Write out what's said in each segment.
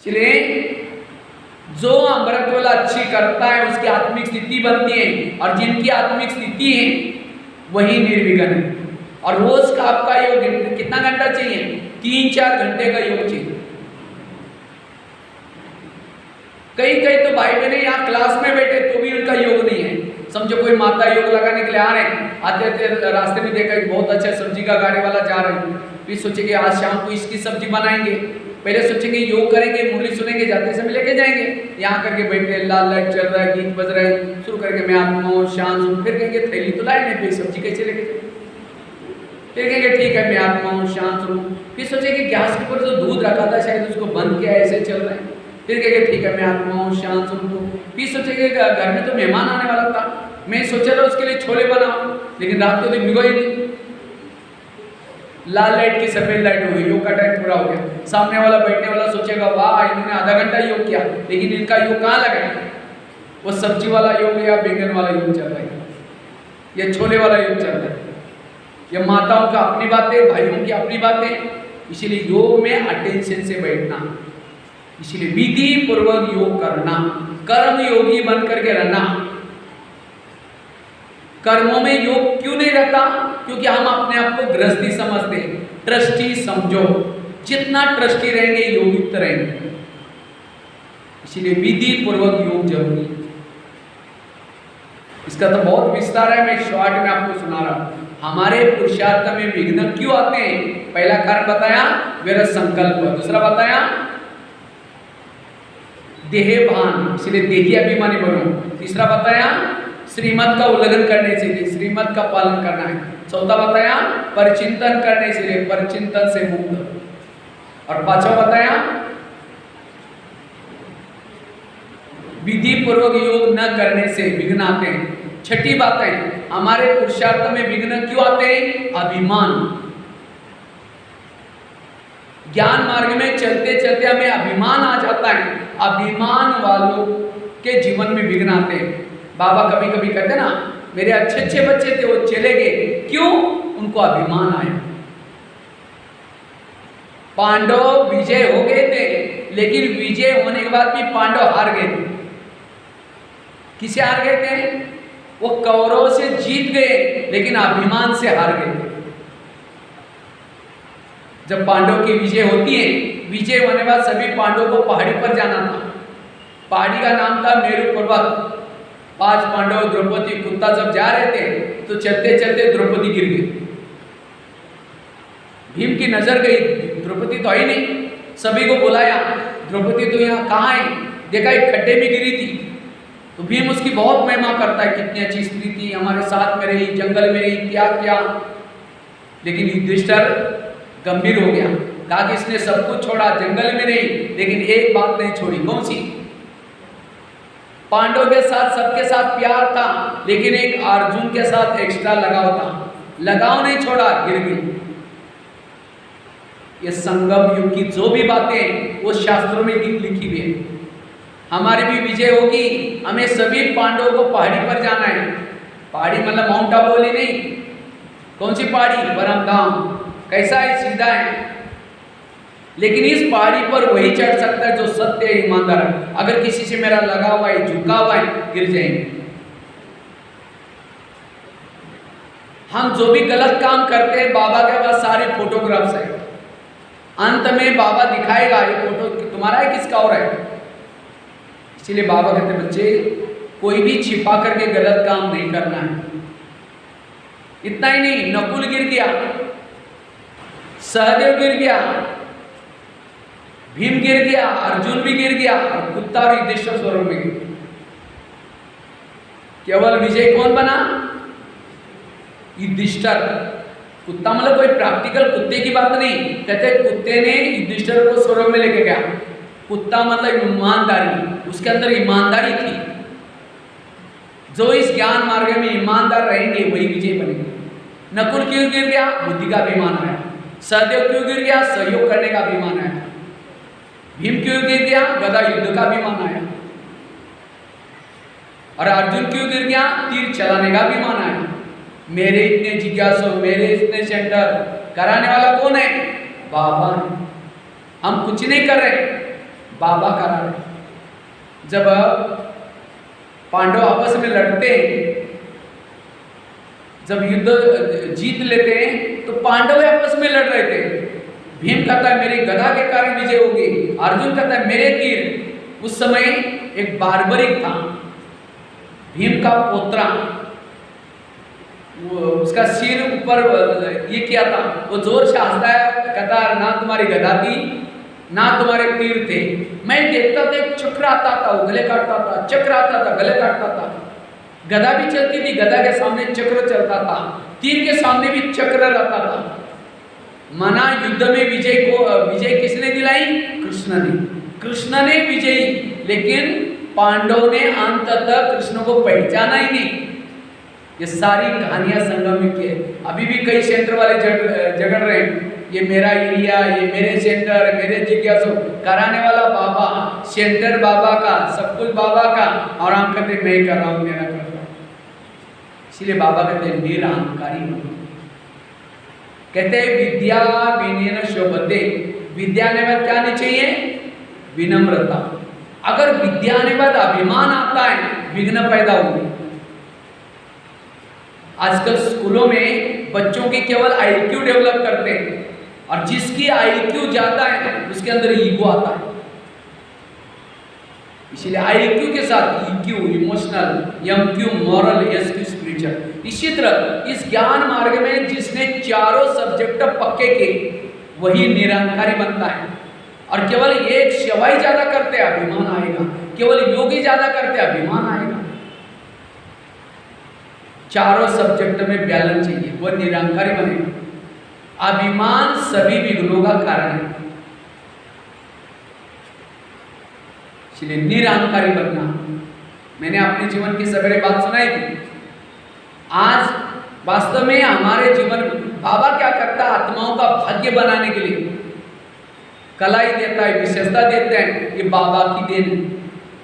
इसलिए जो अमृतवला अच्छी करता है उसकी आत्मिक स्थिति बनती है, और जिनकी आत्मिक स्थिति है वही निर्विघ्न है। और रोज का आपका योग कितना घंटा चाहिए? 3-4 घंटे का योग चाहिए। कई तो भाई बहने यहाँ क्लास में बैठे तो भी उनका योग नहीं है। समझो कोई माता योग लगाने के लिए आ रहे हैं, आते रास्ते में देखा कि बहुत अच्छा सब्जी का गाड़ी वाला जा रहे हैं, फिर सोचेंगे आज शाम को इसकी सब्जी बनाएंगे, पहले सोचेंगे योग करेंगे, मुरली सुनेंगे, जाते समय लेके जाएंगे, यहाँ करके बैठे, लाल लाइट चल रहा है, गीत बज रहा है, शुरू करके मैं आत्मा हूँ शांत हूँ, फिर कहेंगे थैली तो लाए नहीं, फिर सब्जी कैसे लेके जाए, फिर कहेंगे ठीक है मैं आत्मा हूँ शांत हूँ, फिर सोचेंगे गैस के ऊपर जो दूध रखा था शायद उसको बंद किया ऐसे चल रहा है, फिर कहेंगे ठीक है मैं आत्मा हूँ शांत हूँ, फिर सोचेंगे घर में तो मेहमान आने वाला था, मैं सोचा था उसके लिए छोले बनाऊं, लेकिन रात को तो भिगो ही नहीं, लाल लाइट की सफेद लाइट हो गई, योग का टाइम पूरा हो गया। सामने वाला बैठने वाला सोचेगा वाह इन्होंने आधा घंटा योग किया, लेकिन इनका योग कहाँ लगा? वो सब्जी वाला योग या बैंगन वाला योग चल रहा है, या छोले वाला योग चल रहा है, या माताओं का अपनी बातें, भाइयों की अपनी बातें। इसीलिए योग में अटेंशन से बैठना, इसीलिए विधि पूर्वक योग करना, कर्म योगी बन करके रहना। कर्मों में योग क्यों नहीं रहता? क्योंकि हम अपने आप को गृहस्थी समझते हैं, ट्रस्टी समझो, जितना ट्रस्टी रहेंगे योगयुक्त रहेंगे। इसीलिए विधि पूर्वक योग जरूरी है। इसका तो बहुत विस्तार है, मैं शॉर्ट में आपको सुना रहा हूं। हमारे पुरुषार्थ में विघ्न क्यों आते हैं? पहला कारण बताया विरत संकल्प, दूसरा बताया देह भान, इसलिए देही अभिमानी बनो, तीसरा बताया श्रीमत का उल्लंघन करने से लिए श्रीमत का पालन करना है, चौथा बताया परिचिंतन करने से लिए परिचिंतन से मुक्त, और पांचवा बताया विधि पूर्वक योग न करने से विघ्न आते हैं। छठी बात है हमारे पुरुषार्थ में विघ्न क्यों आते हैं? अभिमान। ज्ञान मार्ग में चलते चलते हमें अभिमान आ जाता है, अभिमान वालों के जीवन में विघ्न आते हैं। बाबा कभी कभी कहते ना मेरे अच्छे बच्चे थे वो चले गए, क्यों? उनको अभिमान आया। पांडव विजय हो गए थे, लेकिन विजय होने के बाद भी पांडव हार गए थे। किसे हार गए थे? वो कौरवों से जीत गए, लेकिन अभिमान से हार गए थे। जब पांडव की विजय होती है, विजय होने के बाद सभी पांडवों को पहाड़ी पर जाना था। पहाड़ी का नाम था मेरु पर्वत। 5 पांडव द्रौपदी कुत्ता जब जा रहे थे तो चलते चलते द्रौपदी गिर गई। भीम की नजर गई, द्रौपदी तो आई नहीं, सभी को बुलाया, द्रौपदी तो यहाँ कहाँ है? देखा एक खड्डे में गिरी थी। तो भीम उसकी बहुत महिमा करता है, कितनी अच्छी स्त्री थी, हमारे साथ में रही, जंगल में रही, क्या क्या। लेकिन युधिष्ठिर गंभीर हो गया, कहा कि इसने सब कुछ छोड़ा, जंगल में नहीं, लेकिन एक बात नहीं छोड़ी। कौन सी? पांडव के साथ सबके साथ प्यार था, लेकिन एक अर्जुन के साथ एक्स्ट्रा लगाव था, लगाव नहीं छोड़ा, गिर गई। ये संगम युग की जो भी बातें वो शास्त्रों में लिखी हुई है। हमारी भी विजय होगी, हमें सभी पांडवों को पहाड़ी पर जाना है। पहाड़ी मतलब माउंट आबू वाली नहीं, कौन सी पहाड़ी? परमधाम। कैसा है? सीधा है, लेकिन इस पहाड़ी पर वही चढ़ सकता है जो सत्य ईमानदार है। अगर किसी से मेरा लगा हुआ है, झुका हुआ है, गिर जाएंगे। हम जो भी गलत काम करते हैं, बाबा के पास सारे फोटोग्राफ्स है, अंत में बाबा दिखाएगा ये फोटो तुम्हारा है किसका और है। इसीलिए बाबा कहते बच्चे कोई भी छिपा करके गलत काम नहीं करना है। इतना ही नहीं, नकुल गिर गया, सहदेव गिर गया, भीम गिर गया, अर्जुन भी गिर गया, और कुत्ता और युधिष्ठिर स्वर्ग में गिर। केवल विजय कौन बना? युधिष्ठिर। कुत्ता मतलब कोई प्रैक्टिकल कुत्ते की बात नहीं, कहते कुत्ते ने युधिष्ठिर को स्वर्ग में लेके गया। कुत्ता मतलब ईमानदारी, उसके अंदर ईमानदारी थी। जो इस ज्ञान मार्ग में ईमानदार रहेंगे वही विजय बनेंगे। नकुल क्यों गिर गया? बुद्धि का अभिमान आया। सहदेव क्यों गिर गया? सहयोग करने का अभिमान आया। भीम क्यों गिर गया? गदा युद्ध का अभिमान आया। और अर्जुन क्यों गिर गया? तीर चलाने का अभिमान आया। मेरे इतने जिज्ञासु, मेरे इतने सेंटर कराने वाला कौन है? बाबा। हम कुछ नहीं कर रहे, बाबा करा रहे। जब पांडव आपस में लड़ते हैं, जब युद्ध जीत लेते हैं, तो पांडव आपस में लड़ रहे थे। भीम कहता है मेरी गदा के कारण विजय होगी, अर्जुन कहता है मेरे तीर। उस समय एक बार्बरिक था, भीम का पोत्रा, उसका सिर ऊपर ये किया था, वो जोर से हंसता है, कहता है ना तुम्हारी गदा थी ना तुम्हारे तीर थे। मैं देखता था एक चक्र आता था, वो गले काटता था, चक्र आता था, गले काटता था। गदा भी चलती थी, गदा के सामने चक्र चलता था, तीर के सामने भी चक्र रहता था। माना युद्ध में विजय किसने दिलाई? कृष्ण ने विजयी, लेकिन पांडव ने अंततः कृष्ण को पहचाना ही नहीं। ये सारी कहानियां संगम में की है। अभी भी कई सेंटर वाले झगड़ रहे हैं, ये मेरा एरिया, ये मेरे सेंटर, मेरे जिज्ञासु। कराने वाला बाबा, सेंटर बाबा का, सब कुछ बाबा का, और हम कहते मैं ही कर रहा हूँ, मेरा कर रहा हूँ। इसलिए बाबा कहते हैं निरहंकारी बनो। कहते हैं विद्या विनयन शोभते। विद्या आने बाद क्या नहीं चाहिए? विनम्रता। अगर विद्या आने बाद अभिमान आता है, विघ्न पैदा होंगे। आजकल स्कूलों में बच्चों की केवल आईक्यू डेवलप करते हैं, और जिसकी आईक्यू ज्यादा है उसके अंदर ईगो आता है। इसलिए आईक्यू के साथ EQ emotional, MQ moral, SQ spiritual. इसी तरह इस ज्ञान मार्ग में जिसने चारों सब्जेक्ट पक्के के, वही निरंकारी बनता है। और केवल एक सेवाई ज्यादा करते अभिमान आएगा, केवल योगी ज्यादा करते अभिमान आएगा। चारों सब्जेक्ट में बैलेंस चाहिए, वह निरंकारी बनेगा। अभिमान सभी विघ्नों का कारण है, इसलिए निरंकारी बनना। मैंने अपने जीवन की सवेरे बात सुनाई थी। आज वास्तव में हमारे जीवन बाबा क्या करता है? आत्माओं का भाग्य बनाने के लिए कला ही देता है, विशेषता देते हैं। ये बाबा की देन,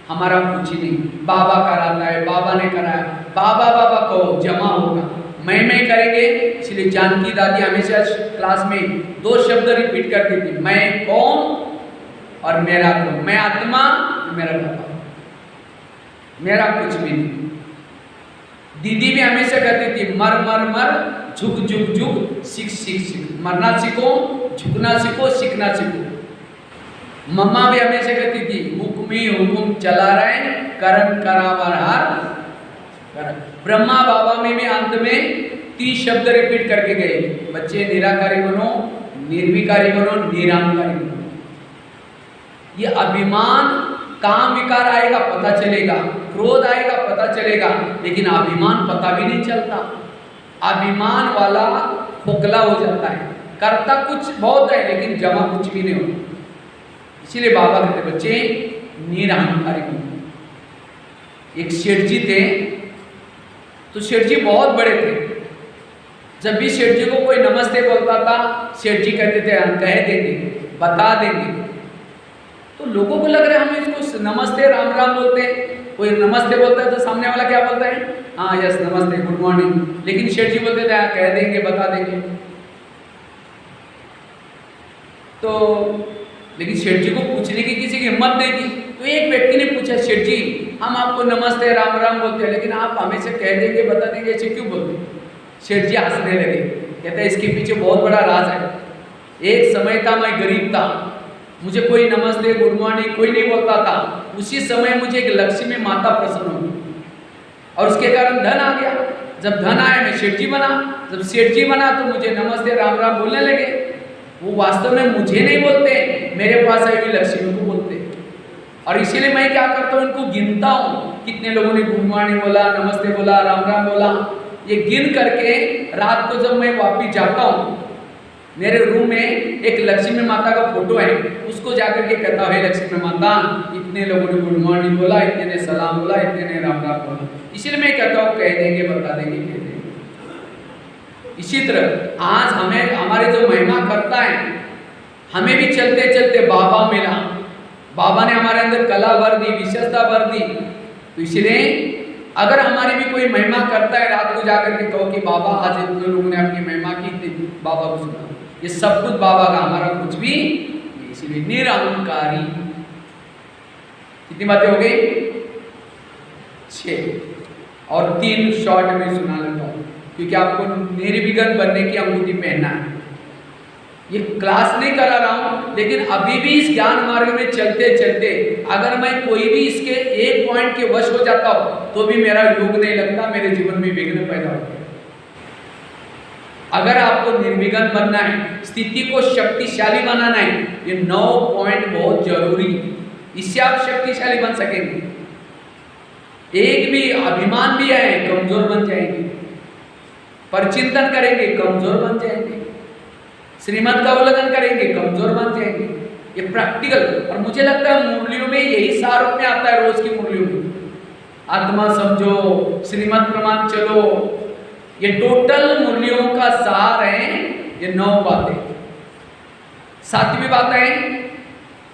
हमारा कुछ ही नहीं। बाबा कराता है, बाबा ने कराया। बाबा बाबा कहो, जमा होगा। मैं करेंगे। इसलिए जानकी दादी हमेशा क्लास में 2 शब्द रिपीट करती थी, मैं कौन और मेरा कौन। मैं आत्मा, मेरा बाबा, मेरा कुछ भी नहीं। दीदी भी हमेशा कहती थी मर मर मर, झुक झुक झुक, सीख सीख सीख। मरना सीखो, झुकना सीखो, सीखना सीखो। मम्मा भी हमेशा कहती थी हुक्म ही हुक्म चला रहे, करन करावर हार कर। ब्रह्मा बाबा में भी अंत में 3 शब्द रिपीट करके गए, बच्चे निराकारी बनो, निर्विकारी बनो, निरंकारी बनो। ये अभिमान, काम विकार आएगा पता चलेगा, क्रोध आएगा पता चलेगा, लेकिन अभिमान पता भी नहीं चलता। अभिमान वाला खोखला हो जाता है, करता कुछ बहुत है लेकिन जमा कुछ भी नहीं होता। इसीलिए बाबा कहते बच्चे निरहंकारी बनो। एक शेठ जी थे, तो शेठ जी बहुत बड़े थे। जब भी शेठ जी को कोई नमस्ते बोलता था, शेठ जी कहते थे हम कह देंगे, बता देंगे। तो लोगों को लग रहा है हम इसको नमस्ते राम राम बोलते हैं। कोई नमस्ते बोलता है तो सामने वाला क्या बोलता है? हाँ यस नमस्ते, गुड मॉर्निंग। लेकिन शेठ जी बोलते थे कह देंगे, बता देंगे। तो लेकिन शेठ जी को पूछने की किसी की हिम्मत नहीं थी। तो एक व्यक्ति ने पूछा, शेठ जी हम आपको नमस्ते राम राम बोलते हैं, लेकिन आप हमेशा कह देंगे, बता देंगे, ऐसे क्यों बोलते? शेठ जी हंसने लगे, कहते इसके पीछे बहुत बड़ा राज है। एक समय था मैं गरीब था, मुझे कोई नमस्ते गुड मॉर्निंग कोई नहीं बोलता था। उसी समय मुझे एक लक्ष्मी माता प्रसन्न हुई और उसके कारण धन आ गया। जब धन आया मैं सेठ जी बना। जब सेठ जी बना तो मुझे नमस्ते राम राम बोलने लगे। वो वास्तव में मुझे नहीं बोलते, मेरे पास आई हुई लक्ष्मी को बोलते। और इसीलिए मैं क्या करता हूँ, इनको गिनता हूँ कितने लोगों ने गुड मॉर्निंग बोला, नमस्ते बोला, राम राम बोला। ये गिन करके रात को जब मैं वापिस जाता हूँ, मेरे रूम में एक लक्ष्मी माता का फोटो है, उसको जाकर के कहता है लक्ष्मी माता इतने लोगों ने गुड मॉर्निंग बोला, इतने ने सलाम बोला, इतने ने राम राम बोला। इसलिए मैं कहता हूँ कह देंगे, बता देंगे, कह देंगे। इसी तरह आज हमें हमारे जो महिमा करता है, हमें भी चलते चलते बाबा मिला। बाबा ने हमारे अंदर कला भर दी, विशेषता भर दी। तो इसलिए अगर हमारी भी कोई महिमा करता है, रात को जाकर के कहो कि बाबा आज इतने लोगों ने अपनी महिमा की थी, बाबा को सुना। ये सब कुछ बाबा का, हमारा कुछ भी। इसलिए निरहंकारी कितनी बातें हो गई? 6 और 3 शॉर्ट में सुना लेता हूँ, क्योंकि आपको निर्विघ्न बनने की अंगूठी पहनना है। ये क्लास नहीं करा रहा हूँ, लेकिन अभी भी इस ज्ञान मार्ग में चलते चलते अगर मैं कोई भी इसके एक पॉइंट के वश हो जाता हूँ तो भी मेरा योग नहीं लगता, मेरे जीवन में विघ्न पैदा होता है। अगर आपको निर्विघ्न बनना है, स्थिति को शक्तिशाली बनाना है, ये 9 पॉइंट बहुत जरूरी है। इससे आप शक्तिशाली बन सकेंगे। एक भी अभिमान भी आए कमजोर बन जाएंगे, परचिंतन करेंगे कमजोर बन जाएंगे, श्रीमत का उल्लंघन करेंगे कमजोर बन जाएंगे। ये प्रैक्टिकल, और मुझे लगता है मुरलियों में यही सार में आता है, रोज की मुरलियों में। आत्मा समझो, श्रीमत प्रमाण चलो, ये टोटल मुरलियों का सार है ये 9 बातें। 7वीं बात है,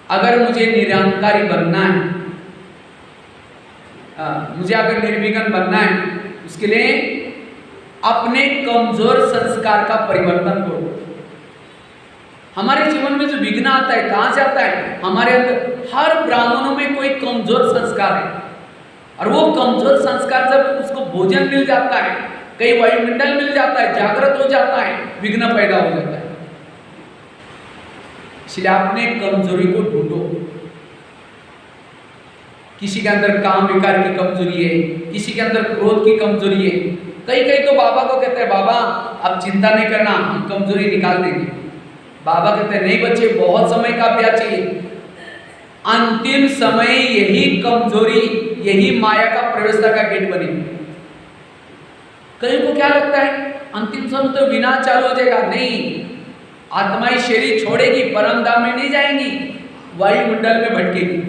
अगर मुझे निरंकारी बनना है, मुझे अगर निर्विघ्न बनना है, उसके लिए अपने कमजोर संस्कार का परिवर्तन करो। हमारे जीवन में जो विघ्न आता है कहां से आता है? हमारे अंदर हर ब्राह्मणों में कोई कमजोर संस्कार है, और वो कमजोर संस्कार जब उसको भोजन मिल जाता है, कई वायुमंडल मिल जाता है, जागृत हो जाता है, विघ्न पैदा हो जाता है। इसलिए अपने कमजोरी को ढूंढो। किसी के अंदर काम विकार की कमजोरी है, किसी के अंदर क्रोध की कमजोरी है। कई तो बाबा को कहते हैं, बाबा अब चिंता नहीं करना, हम कमजोरी निकाल देंगे। बाबा कहते हैं, नहीं बच्चे, बहुत समय का अभ्यास चाहिए। अंतिम समय यही कमजोरी, यही माया का प्रवेशता का गेट बनेगी। कई को क्या लगता है, अंतिम समय तो विनाश चालू हो जाएगा। नहीं, आत्माएं शरीर छोड़ेगी, परम धाम में नहीं जाएंगी, वायुमंडल में भटकेगी,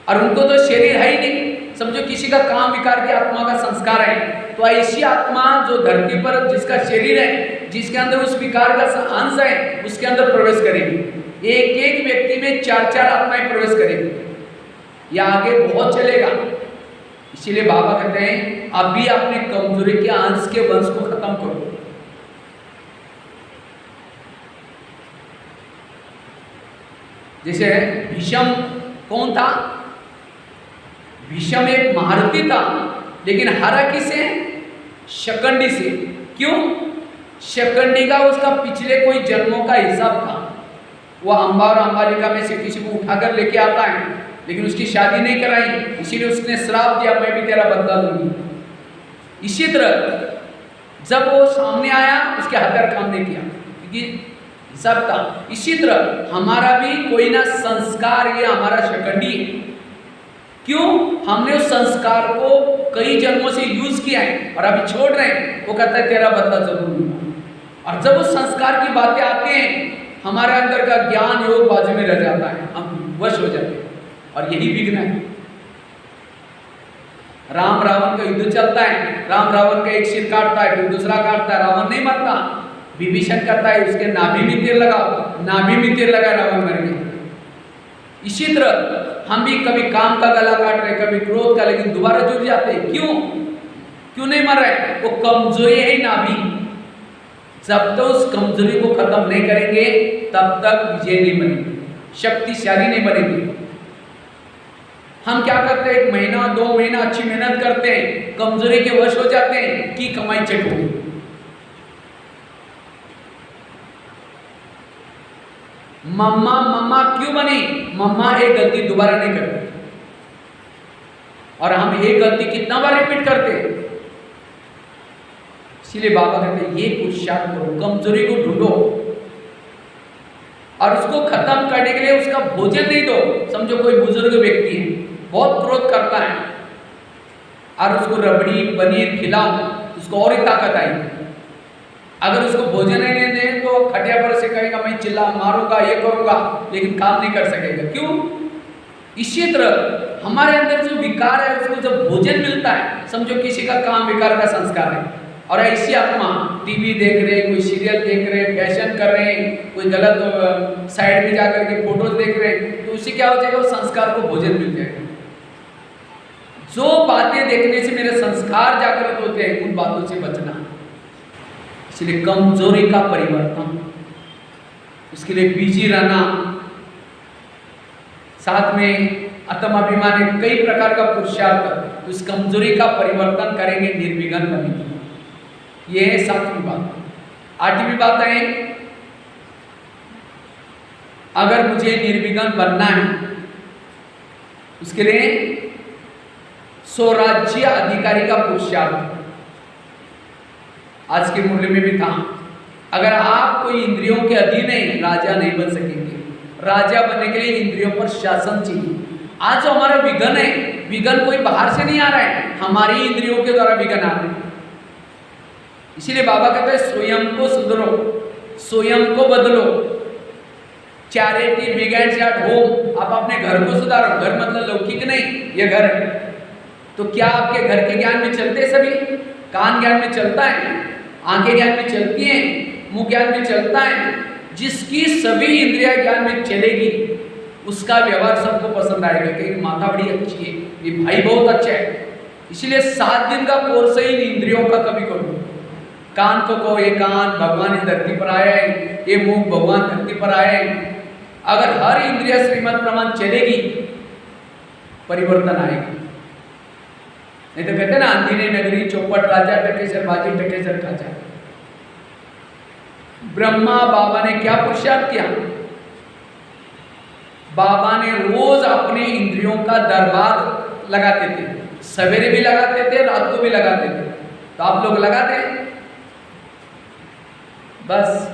और उनको तो शरीर है ही नहीं। समझो किसी का काम विकार की आत्मा का संस्कार है, तो ऐसी आत्मा जो धरती पर जिसका शरीर है, जिसके अंदर उस विकार का अंश है, उसके अंदर प्रवेश करेगी। एक व्यक्ति में 4 आत्माएं प्रवेश करेगी। यह आगे बहुत चलेगा। इसीलिए बाबा कहते हैं, अभी अपने कमजोरी के अंश के वंश को खत्म करो। जैसे भीष्म कौन था? भीष्म एक महारथी था, लेकिन हारा किसे? शकंडी से। क्यों? शकंडी का उसका पिछले कोई जन्मों का हिसाब था। वो अंबा और अंबालिका में से किसी को उठाकर लेके आता है, लेकिन उसकी शादी नहीं कराई, इसीलिए उसने श्राप दिया, मैं भी तेरा बदला लूंगी। इसी तरह जब वो सामने आया, उसके हथियार काम नहीं किया, क्योंकि सब था। इसी तरह हमारा भी कोई ना संस्कार, ये हमारा शकंडी है। क्यों? हमने उस संस्कार को कई जन्मों से यूज किया है और अभी छोड़ रहे हैं। वो कहता है तेरा बदला जरूर लूंगा। और जब उस संस्कार की बातें आती हैं, हमारे अंदर का ज्ञान योग बाजू में रह जाता है, हम वश हो जाते हैं, और यही विघ्न है। राम रावण का युद्ध चलता है, राम रावण का एक सिर काटता है, फिर दूसरा काटता है, रावण नहीं मरता। विभीषण कहता है उसके नाभि में तीर लगाओ, नाभि में तीर लगा, रावण मर गया। इसी तरह हम भी कभी काम का गला काट रहे, कभी क्रोध का, लेकिन दोबारा जुड़ जाते हैं। क्यों नहीं मर रहे? वो कमजोरी है नाभि। जब तक उस कमजोरी को खत्म नहीं करेंगे, तब तक विजय नहीं बनेगी, शक्तिशाली नहीं बनेगी। हम क्या करते हैं, 1 महीना 2 महीना अच्छी मेहनत करते हैं, कमजोरी के वश हो जाते हैं कि कमाई चट होगी। मम्मा क्यों बनी? मम्मा एक गलती दोबारा नहीं करती, और हम एक गलती कितना बार रिपीट करते हैं। इसीलिए बाबा कहते हैं, ये पुरुषार्थ करो, कमजोरी को ढूंढो, और उसको खत्म करने के लिए उसका भोजन नहीं दो। समझो कोई बुजुर्ग व्यक्ति है, बहुत क्रोध करता है, और उसको रबड़ी पनीर खिलाओ, उसको और ही ताकत आएगी। अगर उसको भोजन नहीं दे तो खटिया पर से कहेगा मैं चिल्ला मारूंगा, ये करूंगा, लेकिन काम नहीं कर सकेगा। क्यों? इसी तरह हमारे अंदर जो विकार है, उसको जब भोजन मिलता है, समझो किसी का काम विकार का संस्कार है, और ऐसी आत्मा टीवी देख रहे, कोई सीरियल देख रहे, फैशन कर रहे, कोई गलत साइड में जाकर के फोटोज देख रहे, तो उसी क्या हो जाएगा, संस्कार को भोजन मिल जाएगा। जो बातें देखने से मेरे संस्कार जागृत होते हैं, उन बातों से बचना। इसलिए कमजोरी का परिवर्तन, उसके लिए बिजी रहना, साथ में आत्माभिमान है, कई प्रकार का पुरुषार्थ, तो इस कमजोरी का परिवर्तन करेंगे, निर्विघ्न बनेगी। ये है 7वीं बात। 8वीं बात है, अगर मुझे निर्विघ्न बनना है उसके लिए स्वराज्य अधिकारी का पुरुषार्थ। आज के मूल्य में भी था, अगर आप कोई इंद्रियों के अधीन है, राजा नहीं बन सकेंगे। राजा बनने के लिए इंद्रियों पर शासन चाहिए। आज जो हमारा विघ्न है, विघ्न कोई बाहर से नहीं आ रहा है, हमारी इंद्रियों के द्वारा विघ्न आ रहे हैं। इसीलिए बाबा कहते हैं स्वयं को सुधरो, स्वयं को बदलो। Charity begins at home. आप अपने घर को सुधारो। घर मतलब लौकिक नहीं, ये घर है। तो क्या आपके घर के ज्ञान में चलते सभी? कान ज्ञान में चलता है, आंखें ज्ञान में चलती हैं, मुंह ज्ञान में चलता है। जिसकी सभी इंद्रिया ज्ञान में चलेगी उसका व्यवहार सबको पसंद आएगा कि माता बड़ी अच्छी है, ये भाई बहुत अच्छा है। इसलिए 7 दिन का कोर्स ही इंद्रियों का कभी करो। कान को कहो ये कान भगवान इस धरती पर आया है, ये मुंह भगवान धरती पर आया है। अगर हर इंद्रिया श्रीमत प्रमाण चलेगी, परिवर्तन आएगा। नहीं तो कहते ना, अंधेरे नगरी चौपट राजा, टकेसर बाजी टकेसर खाजा। ब्रह्मा बाबा ने क्या पुरुषार्थ किया? बाबा ने रोज अपने इंद्रियों का दरबार लगाते थे। सवेरे भी लगाते थे, रात को भी लगाते थे। तो आप लोग लगाते हैं? बस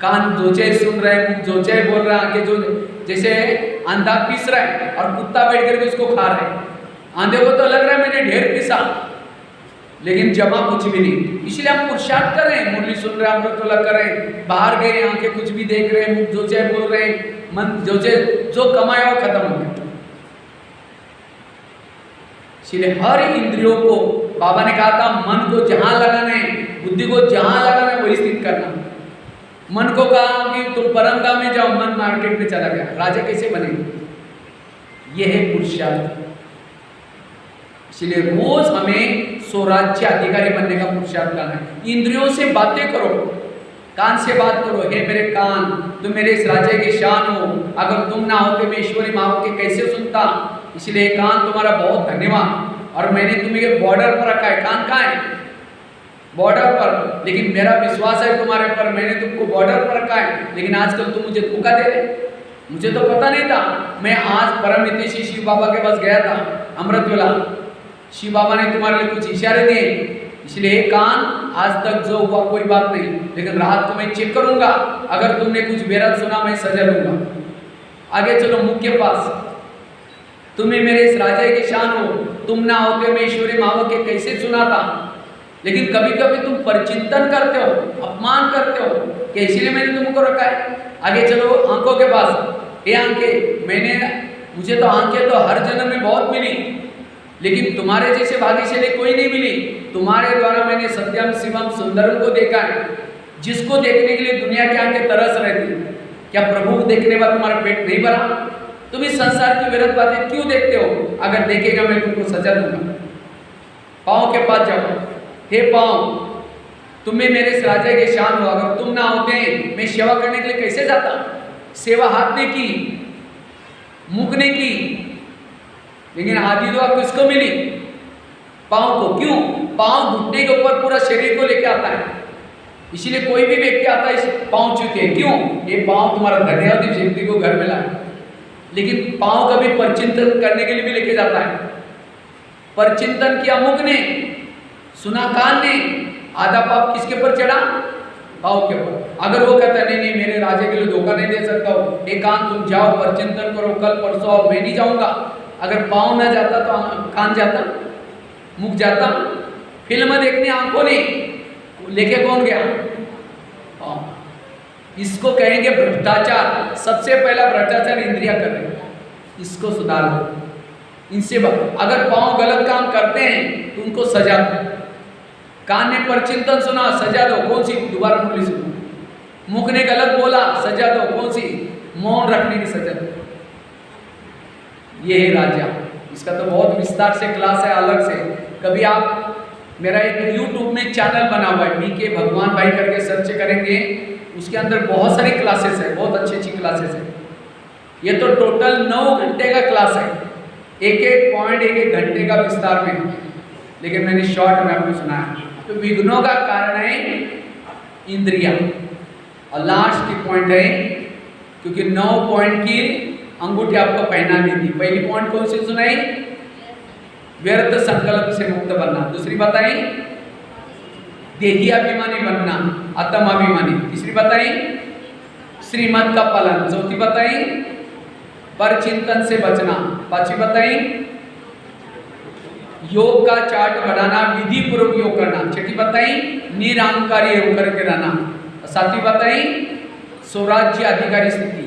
कान जो चाहे सुन रहे हैं, मुंह जो चाहे बोल रहा है, आंखें जो, जैसे अंधा पीस रहा है और कुत्ता बैठ करके उसको खा रहा है। आंधे को तो लग रहा है मैंने ढेर पीसा, लेकिन जमा कुछ भी नहीं। इसलिए हम पुरुषार्थ कर रहे हैं, मुरली सुन रहे हैं, अमृतोला कर रहे हैं, बाहर गए आंखें कुछ भी देख रहे हैं, मुंह जो चाहे बोल रहे हैं, मन जो चाहे जो कमाया वो खत्म हो गया। इसलिए हर इंद्रियों को बाबा ने कहा था, मन को जहां लगाना है, बुद्धि को जहां लगाना है वही स्थित करना। मन को कहा कि तुम परमधाम में जाओ, मन मार्केट में चला गया, राजा कैसे बनेगा? यह है पुरुषार्थ। इसलिए रोज हमें स्वराज्य अधिकारी बनने का पुरुषार्थ करना है। इंद्रियों से बातें करो, कान से बात करो, हे मेरे कान तुम मेरे इस राज्य की शान हो, अगर तुम ना होते मैं ईश्वरी माँ के कैसे सुनता। इसलिए कान तुम्हारा बहुत धन्यवाद। और मैंने तुम्हें बॉर्डर पर रखा है। कान कहाँ है? बॉर्डर पर। लेकिन मेरा विश्वास है तुम्हारे पर, मैंने तुमको बॉर्डर पर रखा है, लेकिन आजकल तुम मुझे धोखा दे रहे। मुझे तो पता नहीं था। मैं आज परम हितैषी शिव बाबा के पास गया था, अमृतवेला। शिव बाबा ने तुम्हारे लिए कुछ इशारे दिए, इसलिए कान आज तक जो हुआ कोई बात नहीं, लेकिन रात को मैं चेक करूंगा, अगर तुमने कुछ बेरद सुना मैं सजा लूंगा। आगे चलो मुख के पास। तुम्हें मेरे इस राजा की शान हो, तुम ना होते मैं ईश्वरी मावक के कैसे सुनाता। लेकिन कभी कभी तुम परिचिंतन करते हो, अपमान करते हो कि इसीलिए मैंने तुमको रखा है। आगे चलो आंखों के पास। ये आंखें, मुझे तो आंखें तो हर जन्म में बहुत मिली, लेकिन तुम्हारे जैसे भाग्यशाली कोई नहीं मिली। तुम्हारे द्वारा मैंने सत्यम शिवम सुंदरम को देखा है, जिसको देखने के लिए दुनिया के आंखें तरस रहती। क्या प्रभु को देखने बाद तुम्हारा पेट नहीं भरा? तुम इस संसार की व्यर्थ बातें क्यों देखते हो? अगर देखेगा मैं तुमको सजा दूंगा। पाँव के पास जाओ। हे पाँव, तुम्हें मेरे इस राजा के शान हो, अगर तुम ना होते मैं सेवा करने के लिए कैसे जाता? सेवा हाथ ने की, मुख ने की, लेकिन आदि दुआ किसको मिली? पाँव को। क्यों? पाँव घुटने के ऊपर पूरा शरीर को लेके आता है। इसीलिए कोई भी व्यक्ति आता है इस पाँव छूते। क्यों? ये पाँव तुम्हारा धन्यवाद इस व्यक्ति को घर में लाए। लेकिन पाँव कभी परचिंतन करने के लिए भी लेके जाता है। परचिंतन किया मुख ने, सुना कान ने, आधा पाप किसके ऊपर चढ़ा? पाँव के ऊपर। अगर वो कहता नहीं नहीं मेरे राजा के लिए धोखा नहीं दे सकता हो, एक कान तुम जाओ परचिंतन करो, कल परसों आओ, मैं नहीं जाऊंगा। अगर पाँव ना जाता तो कान जाता, मुख जाता। फिल्म देखने आंखों ने, लेके कौन गया? पाँव। इसको कहेंगे भ्रष्टाचार। सबसे पहला भ्रष्टाचार इंद्रिया कर रहे हैं, इसको सुधार लो। इनसे अगर पाँव गलत काम करते हैं तो उनको सजा दो। कान ने परचिंतन सुना, सजा दो। कौन सी? दोबारा मुरली सुनो। मुख ने गलत बोला, सजा दो। कौन सी? मौन रखने की सजा दो। ये है राजा। इसका तो बहुत विस्तार से क्लास है, अलग से। कभी आप मेरा एक YouTube में चैनल बना हुआ है, BK भगवान भाई करके सर्च करेंगे, उसके अंदर बहुत सारी क्लासेस है, बहुत अच्छी अच्छी क्लासेस है। ये तो टोटल 9 घंटे का क्लास है, एक एक पॉइंट एक एक घंटे का विस्तार में, लेकिन मैंने शॉर्ट में आपको सुनाया। तो विघ्नों का कारण है इंद्रिया, और लास्ट की पॉइंट है, क्योंकि 9 पॉइंट की अंगूठी आपको पहनानी थी। पहली पॉइंट कौन सी सुनाई? व्यर्थ संकल्प से मुक्त बनना। दूसरी बताई देही अभिमानी बनना, आत्म अभिमानी। तीसरी बताई श्रीमत का पालन। चौथी बताई पर चिंतन से बचना। पांचवी बताई योग का चार्ट बनाना, विधि पूर्वक योग करना। छठी बताई निरअहंकारी होकर के रहना। सातवीं बताई स्वराज्य अधिकारी स्थिति।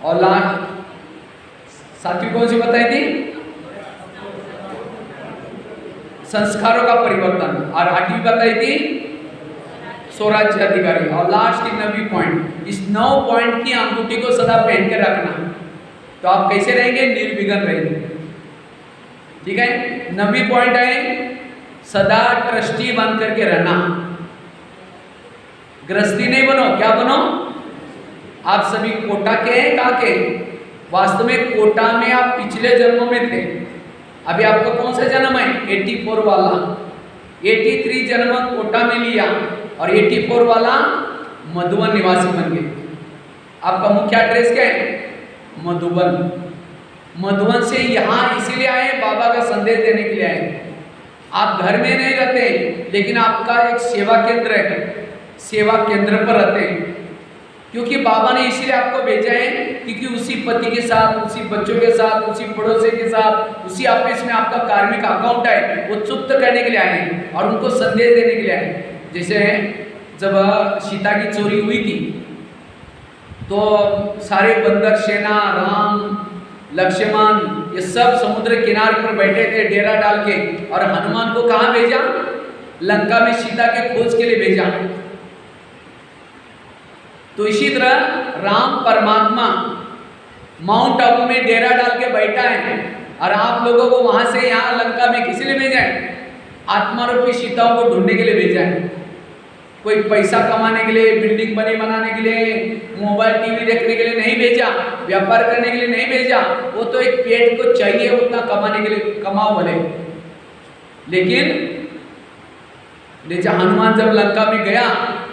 और सातवीं कौन सी बताई थी? संस्कारों का परिवर्तन। और आठवीं बताई थी स्वराज्य अधिकारी। और लास्ट की 9वीं पॉइंट, इस 9 पॉइंट की अंगूठी को सदा पहन के रखना, तो आप कैसे रहेंगे? निर्विघ्न रहेंगे। ठीक है। 9वीं पॉइंट है सदा ट्रस्टी बन करके रहना, गृहस्थी नहीं बनो। क्या बनो? आप सभी कोटा के हैं, कहाँ के? वास्तव में कोटा में आप पिछले जन्मों में थे। अभी आपका कौन सा जन्म है? 84 वाला। 83 जन्म कोटा में लिया और 84 वाला मधुबन निवासी बन गए। आपका मुख्य एड्रेस क्या है? मधुबन। मधुबन से यहाँ इसीलिए आए, बाबा का संदेश देने के लिए आए। आप घर में नहीं रहते, लेकिन आपका एक सेवा केंद्र है, सेवा केंद्र पर रहते हैं, क्योंकि बाबा ने इसीलिए आपको भेजा है, क्योंकि उसी पति के साथ, उसी बच्चों के साथ, उसी पड़ोसी के साथ, उसी ऑफिस में आपका कार्मिक अकाउंट है, वो चुप्त करने के लिए आए हैं और उनको संदेश देने के लिए आए हैं। जैसे जब सीता की चोरी हुई थी, तो सारे बंदर सेना, राम लक्ष्मण, ये सब समुद्र किनारे पर बैठे थे डेरा डाल के, और हनुमान को कहाँ भेजा? लंका में सीता के खोज के लिए भेजा। तो इसी तरह राम परमात्मा माउंट आबू में डेरा डाल के बैठा है, और आप लोगों को वहां से यहाँ लंका में किस लिए भेजा है? आत्मारूपी सीताओं को ढूंढने के लिए भेजा है। कोई पैसा कमाने के लिए, बिल्डिंग बनाने के लिए, मोबाइल टीवी देखने के लिए नहीं भेजा, व्यापार करने के लिए नहीं भेजा। वो तो एक पेट को चाहिए उतना कमाने के लिए, कमाओ भले। लेकिन जैसे हनुमान जब लंका में गया,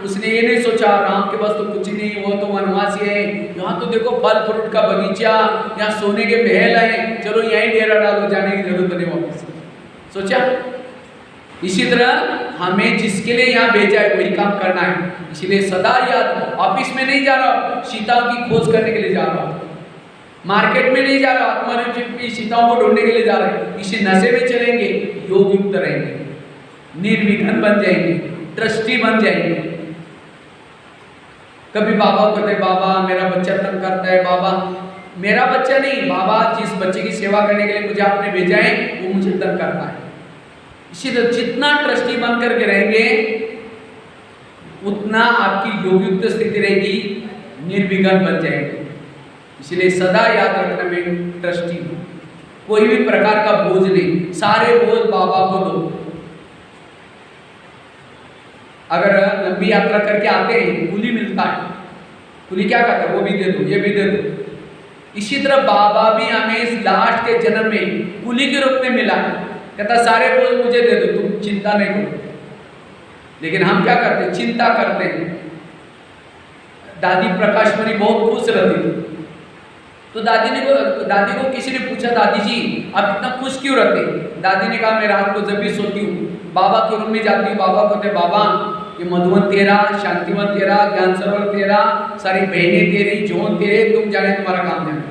उसने ये नहीं सोचा राम के पास तो कुछ नहीं, वो तो वनवासी है, यहाँ तो देखो फल फ्रूट का बगीचा, यहाँ सोने के महल है, चलो यहीं डेरा डालो, जाने की जरूरत नहीं वापस। सोचा। इसी तरह हमें जिसके लिए यहाँ भेजा है वही काम करना है। इसलिए सदा याद, ऑफिस में नहीं जा रहा, सीताओं की खोज करने के लिए जा रहा, मार्केट में नहीं जा रहा, आत्मारूपी सीताओं को ढूंढने के लिए जा रहे हैं। इसी नशे में चलेंगे, योग युक्त रहेंगे, निर्विघ्न बन जाएंगे, ट्रस्टी बन जाएंगे। कभी बाबा को कहते, बाबा मेरा बच्चा तंग करता है, बाबा मेरा बच्चा नहीं, बाबा जिस बच्चे की सेवा करने के लिए मुझे आपने भेजा है वो मुझे तंग करता है। इसी तरह जितना ट्रस्टी बन करके रहेंगे, उतना आपकी योगयुक्त स्थिति रहेगी, निर्विघ्न बन जाएंगे। इसलिए सदा याद रखना, मैं ट्रस्टी हूँ, कोई भी प्रकार का बोझ नहीं, सारे बोझ बाबा को दो। अगर लंबी यात्रा करके आते हैं, कुली मिलता है, कुली क्या कहता है? वो भी दे दो, ये भी दे दो। इसी तरह बाबा भी हमें इस लास्ट के जन्म में कुली के रूप में मिला है, कहता सारे बोझ मुझे दे दो, तुम चिंता नहीं करो। लेकिन हम क्या करते हैं? चिंता करते हैं। दादी प्रकाशमणि बहुत खुश रहती थी, तो दादी को किसी ने पूछा, दादी जी आप इतना खुश क्यों रहते? दादी ने कहा मैं रात को जब भी सोती हूँ बाबा के रूम में जाती हूँ, बाबा कहते बाबा ये मधुबन तेरा, शांतिवन तेरा, ज्ञान सरोवर तेरा, सारी बहनें तेरी, जोन तेरे, तुम जाने तुम्हारा काम जाने।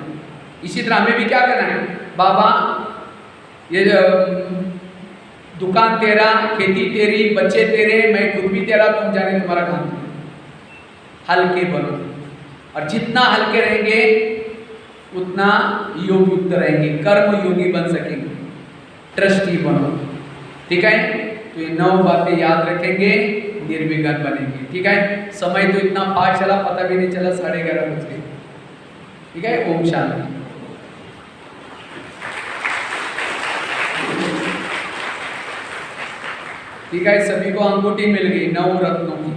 इसी तरह हमें भी क्या करना है? बाबा ये दुकान तेरा, खेती तेरी, बच्चे तेरे, मैं खुद भी तेरा, तुम जाने तुम्हारा काम जाने। हल्के बनो, और जितना हल्के रहेंगे उतना योग युक्त रहेंगे, कर्म योगी बन सकेंगे, ट्रस्टी बनो। ठीक है। तो ये 9 बातें याद रखेंगे, निर्विघ्न बनेंगे। ठीक है। समय तो इतना फास्ट चला, पता भी नहीं चला, 11:30 बज गए। ठीक है। ओम शांति। ठीक है। सभी को अंगूठी मिल गई 9 रत्नों की।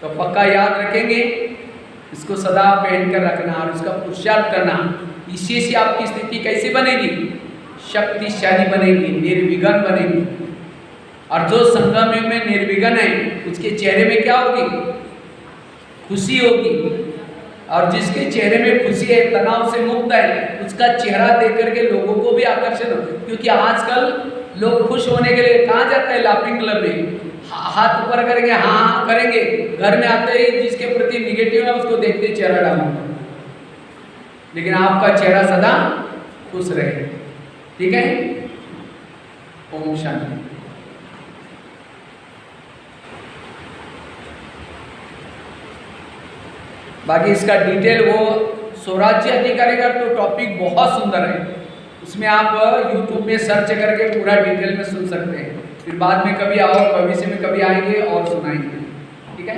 तो पक्का याद रखेंगे, इसको सदा पहन कर रखना और उसका पुरुषार्थ करना। इसी से आपकी स्थिति कैसी बनेगी? शक्तिशाली बनेगी, निर्विघ्न बनेगी। और जो संगम युग में निर्विघ्न है उसके चेहरे में क्या होगी? खुशी होगी। और जिसके चेहरे में खुशी है, तनाव से मुक्त है, उसका चेहरा देख करके लोगों को भी आकर्षण हो। क्योंकि आजकल लोग खुश होने के लिए कहाँ जाते हैं? लाफिंग क्लब में हाथ ऊपर करेंगे, हाँ करेंगे, घर में आते ही जिसके प्रति निगेटिव है उसको देखते चेहरा डालेंगे। लेकिन आपका चेहरा सदा खुश रहे, ठीक है? ओम शांति। बाकी इसका डिटेल वो स्वराज्य अधिकारी का तो टॉपिक बहुत सुंदर है, उसमें आप YouTube में सर्च करके पूरा डिटेल में सुन सकते हैं। फिर बाद में कभी आओ, भविष्य में कभी आएंगे और सुनाएंगे, ठीक है?